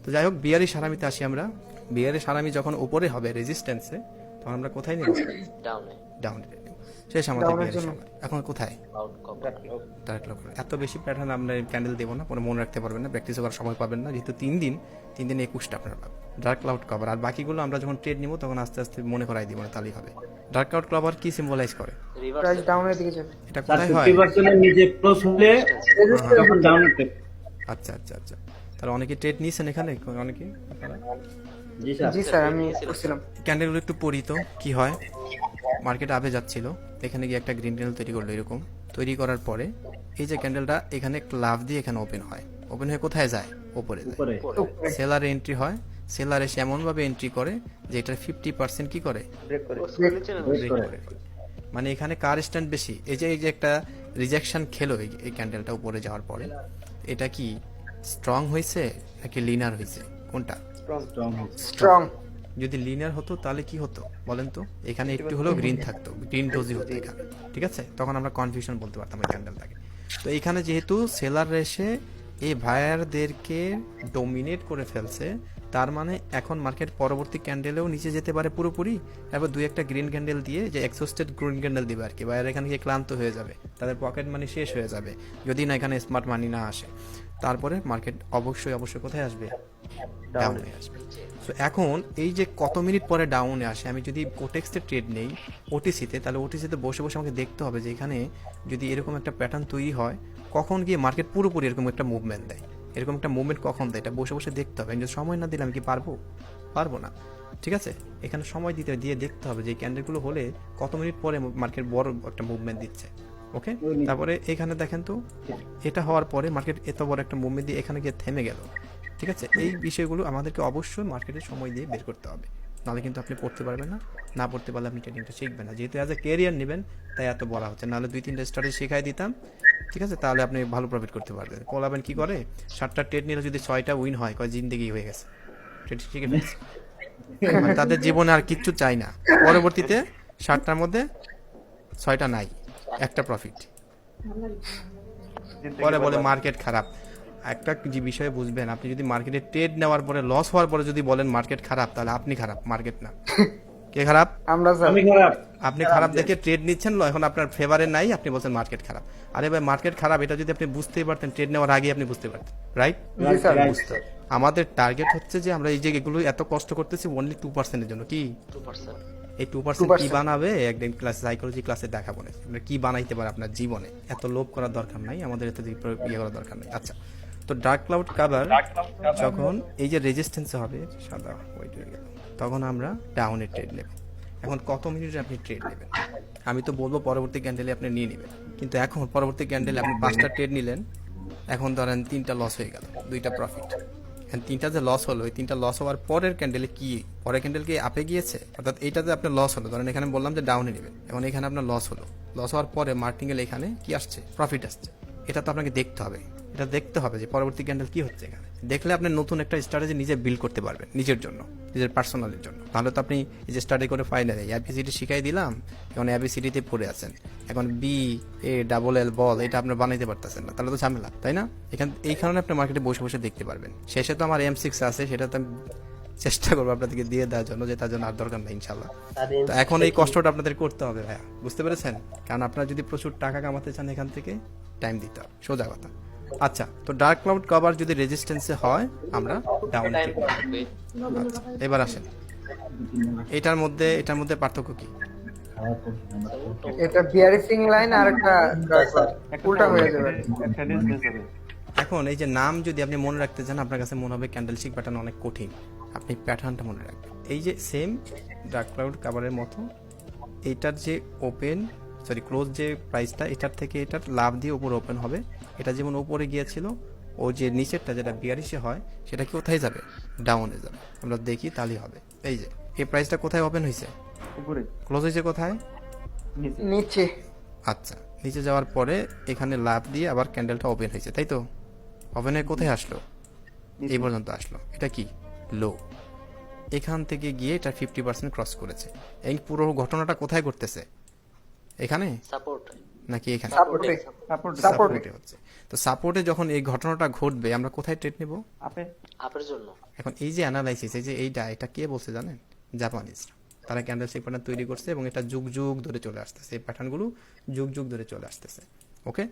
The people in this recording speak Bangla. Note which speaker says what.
Speaker 1: তো যাই হোক, বিয়ারিশ হারামিতে আসি আমরা। বিয়ারিশ হারামি যখন উপরে হবে রেজিস্ট্যান্সে, তখন আমরা কোথায় নেব?
Speaker 2: ডাউনে।
Speaker 1: ডাউনে নেব। শেষ আমাদের বিয়ারিশ হারামি। এখন কোথায়?
Speaker 2: Out cover.
Speaker 1: Dark cloud. এত বেশি প্যাটার্ন আমরা ক্যান্ডেল দেবো না, পরে মনে রাখতে পারবেন না, প্র্যাকটিস করার সময় পাবেন না, যেহেতু 3 দিন 21টা আপনারা পাবেন ডার্ক ক্লাউড কভার। আর বাকিগুলো আমরা যখন ট্রেড নিব তখন আস্তে আস্তে মনে করাই দিব না, তাহলেই হবে। ডার্ক ক্লাউড কভার কি সিম্বলাইজ করে?
Speaker 3: প্রাইস ডাউনের দিকে যাবে।
Speaker 1: এটা
Speaker 4: স্যার
Speaker 1: কোথায় হয়?
Speaker 4: 50% এর নিচে ক্লোজ হলে তখন ডাউন হতে।
Speaker 1: আচ্ছা আচ্ছা আচ্ছা, তাহলে অনেকে ট্রেড নিয়েছেন এখানে, অনেকে আপনারা?
Speaker 4: জি স্যার।
Speaker 3: জি স্যার, আমি করছিলাম।
Speaker 1: ক্যান্ডেলগুলো একটু পড়ি তো কি হয়। মার্কেট আপে যাচ্ছিল, এখানে গিয়ে একটা গ্রিন ক্যান্ডেল তৈরি করলো, এরকম তৈরি করার পরে এই যে ক্যান্ডেলটা এখানে লাভ দিয়ে এখানে ওপেন হয়, ওপেন হয়ে কোথায় যায়? ওপরে যায়।
Speaker 4: উপরে।
Speaker 1: সেলার এন্ট্রি হয়, সেলার এসে এমনভাবে এন্ট্রি করে যে এটার 50% কি করে?
Speaker 4: ব্রেক করে।
Speaker 1: ব্রেক করে। মানে এখানে কার স্ট্যান্ড বেশি? এই যে একটা রিজেকশন খেলো এই ক্যান্ডেলটা উপরে যাওয়ার পরে, এটা কি স্ট্রং হয়েছে নাকি লিনার হয়েছে? কোনটা?
Speaker 4: স্ট্রং হবে।
Speaker 3: স্ট্রং।
Speaker 1: যদি লিনিয়ার হতো তাহলে কি হতো বলেন তো? এখানে একটু হলেও গ্রিন থাকতো, গ্রিন ডোজি হতো এখানে, ঠিক আছে? তখন আমরা কনফিউশন বলতে পারতাম এই ক্যান্ডেলটাকে। তো এখানে যেহেতু সেলার এসে এই ভায়ারদেরকে ডোমিনেট করে ফেলছে, তার মানে এখন মার্কেট পরবর্তী ক্যান্ডেলেও নিচে যেতে পারে পুরোপুরি। এবার দুই একটা গ্রিন ক্যান্ডেল দিয়ে, যে এক্সস্টেড গ্রিন ক্যান্ডেল দিবে আর কি, ভাইয়ার এখানে গিয়ে ক্লান্ত হয়ে যাবে, তাদের পকেট মানি শেষ হয়ে যাবে যদি না এখানে স্মার্ট মানি না আসে। তারপরে মার্কেট অবশ্যই কোথায় আসবে? ডাউনে আসবে। সো এখন এই যে কত মিনিট পরে ডাউনে আসে, আমি যদি কোটেক্সে ট্রেড নেই ওটিসিতে, তাহলে ওটিসিতে বসে বসে আমাকে দেখতে হবে যে এখানে যদি এরকম একটা প্যাটার্ন তৈরি হয়, কখন গিয়ে মার্কেট পুরোপুরি এরকম একটা মুভমেন্ট দেয়, এরকম একটা মুভমেন্ট কখন দেয়, এটা বসে বসে দেখতে হবে। আমি যদি সময় না দিলে আমি কি পারবো না, ঠিক আছে? এখানে সময় দিয়ে দেখতে হবে যে এই ক্যান্ডেলগুলো হলে কত মিনিট পরে মার্কেট বড় একটা মুভমেন্ট দিচ্ছে। ওকে, তারপরে এখানে দেখেন তো, এটা হওয়ার পরে মার্কেট এত বড় একটা মুভমেন্ট দিয়ে এখানে গিয়ে থেমে গেল, ঠিক আছে? এই বিষয়গুলো আমাদেরকে অবশ্যই মার্কেটের সময় দিয়ে বের করতে হবে, নাহলে কিন্তু আপনি পড়তে পারবেন না। না পড়তে পারলে আপনি ট্রেডিংটা শিখবেন না। যেহেতু অ্যাজ এ ক্যারিয়ার নেবেন তাই এত বলা হচ্ছে, নাহলে 2-3টা স্টাডি শেখাই দিতাম, ঠিক আছে? তাহলে আপনি ভালো প্রফিট করতে পারবেন। পোলাবেন কি করে, 7টা ট্রেড নিলে যদি 6টা উইন হয়, কয় জিন্দেগি হয়ে গেছে, ট্রেড শিখে ফেলছে। মানে তাদের জীবনে আর কিচ্ছু চাই না, পরবর্তীতে 7টার মধ্যে 6টা নাই, একটা প্রফিট। বলে মার্কেট খারাপ। একটা যে বিষয়ে বুঝবেন, আপনি যদি মার্কেটে ট্রেড নেওয়ার পরে লস হওয়ার পরে যদি বলেন মার্কেট খারাপ, তাহলে আপনি খারাপ, মার্কেট না। কে খারাপ?
Speaker 3: আমরা স্যার।
Speaker 4: আমি খারাপ।
Speaker 1: আপনি খারাপ দেখে ট্রেড নিচ্ছেন, এখন আপনার ফেভারে নাই, আপনি বলছেন মার্কেট খারাপ। আরে ভাই, মার্কেট খারাপ এটা যদি আপনি বুঝতেই পারতেন ট্রেড নেওয়ার আগে আপনি বুঝতে পারতেন, রাইট?
Speaker 3: জি স্যার।
Speaker 1: আমাদের টার্গেট হচ্ছে যে আমরা এই যে এগুলো এত কষ্ট করতেছি অনলি 2%-এর জন্য। কি
Speaker 2: 2%?
Speaker 1: এই 2% কি বানাবে একদিন ক্লাসে, সাইকোলজি ক্লাসে দেখাবো না আমরা কি বানাইতে পারে আপনার জীবনে। এত লোভ করার দরকার নাই, আমাদের এত ইয়ে করার দরকার নাই। আচ্ছা, তো ডার্ক ক্লাউড কভার যখন এই যে রেজিস্ট্যান্স হবে সাদা হোয়াইট হয়ে গেল, তখন আমরা ডাউনে ট্রেড নেব। এখন কত মিনিটে আপনি ট্রেড নেবেন? আমি তো বলবো পরবর্তী ক্যান্ডেলে আপনি নিয়ে নেবেন, কিন্তু এখন পরবর্তী ক্যান্ডেলে আপনি 5টা ট্রেড নিলেন, এখন ধরেন 3টা লস হয়ে গেল, 2টা প্রফিট। এখন 3টা যে লস হলো, এই 3টা লস হওয়ার পরের ক্যান্ডেলে কি, পরের ক্যান্ডেল কি আপে গিয়েছে? অর্থাৎ এইটাতে আপনার লস হলো, ধরেন এখানে বললাম যে ডাউনে নেবেন, এখন এখানে আপনার লস হলো, লস হওয়ার পরে মার্টিঙ্গেল এখানে কি আসছে? প্রফিট আসছে। এটা তো আপনাকে দেখতে হবে, এটা দেখতে হবে যে পরবর্তী ক্যান্ডেল কি হচ্ছে এখানে। দেখলে আপনি নতুন একটা স্ট্র্যাটেজি নিজে বিল্ড করতে পারবেন নিজের জন্য, নিজের পার্সোনালের জন্য। তাহলে তো আপনি এই যে স্টাডি করে ফাইনালি এবিসিডি শিখাই দিলাম, এখন এবিসিডিতে পড়ে আছেন, এখন বি এ ডাবল এল বল এটা আপনি বানাইতে পারতেছেন না, তাহলে তো ঝামেলা, তাই না? এই কারণে আপনি মার্কেটে বসে বসে দেখতে পারবেন। শেষে তো আমার M6 আছে, সেটা তো আমি চেষ্টা করবো আপনাদেরকে দিয়ে দেওয়ার জন্য, যে তার জন্য আর দরকার নেই ইনশাল্লাহ। তো এখন এই কষ্টটা আপনাদের করতে হবে ভাইয়া, বুঝতে পেরেছেন? কারণ আপনারা যদি প্রচুর টাকা কামাতে চান এখান থেকে টাইম দিতে হবে, সোজা কথা। আচ্ছা, তো ডার্ক ক্লাউড কভার যদি রেজিস্ট্যান্সে হয় আমরা ডাউন। আচ্ছা, এবার আসেন, এটার মধ্যে পার্থক্য কি?
Speaker 3: এটা বিয়ারিং লাইন আর একটা উল্টা হয়ে যাবে।
Speaker 1: এখন এই যে নাম যদি আপনি মনে রাখতে চান, আপনার কাছে মনে হবে ক্যান্ডেলস্টিক প্যাটার্ন অনেক কঠিন, আপনি প্যাটার্নটা মনে রাখবেন। এই যে সেম ডার্ক ক্লাউড কভারের মতো, এইটার যে ক্লোজ যে প্রাইসটা, এটার থেকে এটার লাভ দিয়ে উপরে ওপেন হবে। এটা যেমন উপরে গিয়েছিল, ও যে নিচেরটা যেটা বিয়ারিশে হয়, সেটা কি কোথায় যাবে? ডাউনে যাবে। আমরা দেখি তাহলেই হবে। এই যে এই প্রাইসটা কোথায় ওপেন হয়েছে? উপরে। ক্লোজ হয়েছে কোথায়?
Speaker 3: নিচে।
Speaker 1: আচ্ছা, নিচে যাওয়ার পরে এখানে লাভ দিয়ে আবার ক্যান্ডেলটা ওপেন হয়েছে, তাই তো? ওপেন হয়ে কোথায় আসলো? এই পর্যন্ত আসলো। এটা কি? লো। এখান থেকে গিয়ে এটা 50% ক্রস করেছে। এই পুরো ঘটনাটা কোথায় ঘটতেছে? এখানে?
Speaker 2: সাপোর্ট।
Speaker 1: নাকি এখানে?
Speaker 3: সাপোর্টে সাপোর্টে
Speaker 1: সাপোর্টে হচ্ছে। তো সাপোর্টে যখন এই ঘটনাটা ঘটবে আমরা কোথায় ট্রেড নেব?
Speaker 2: আপের জন্য।
Speaker 1: এখন এই যে অ্যানালাইসিস, এই যে এটা কে বলছে জানেন? জাপানিজ। তারা ক্যান্ডেলস্টিক প্যাটার্ন তৈরি করছে এবং এটা যুগ যুগ ধরে চলে আসতেছে, এই প্যাটার্নগুলো যুগ যুগ ধরে চলে আসতেছে। ওকে,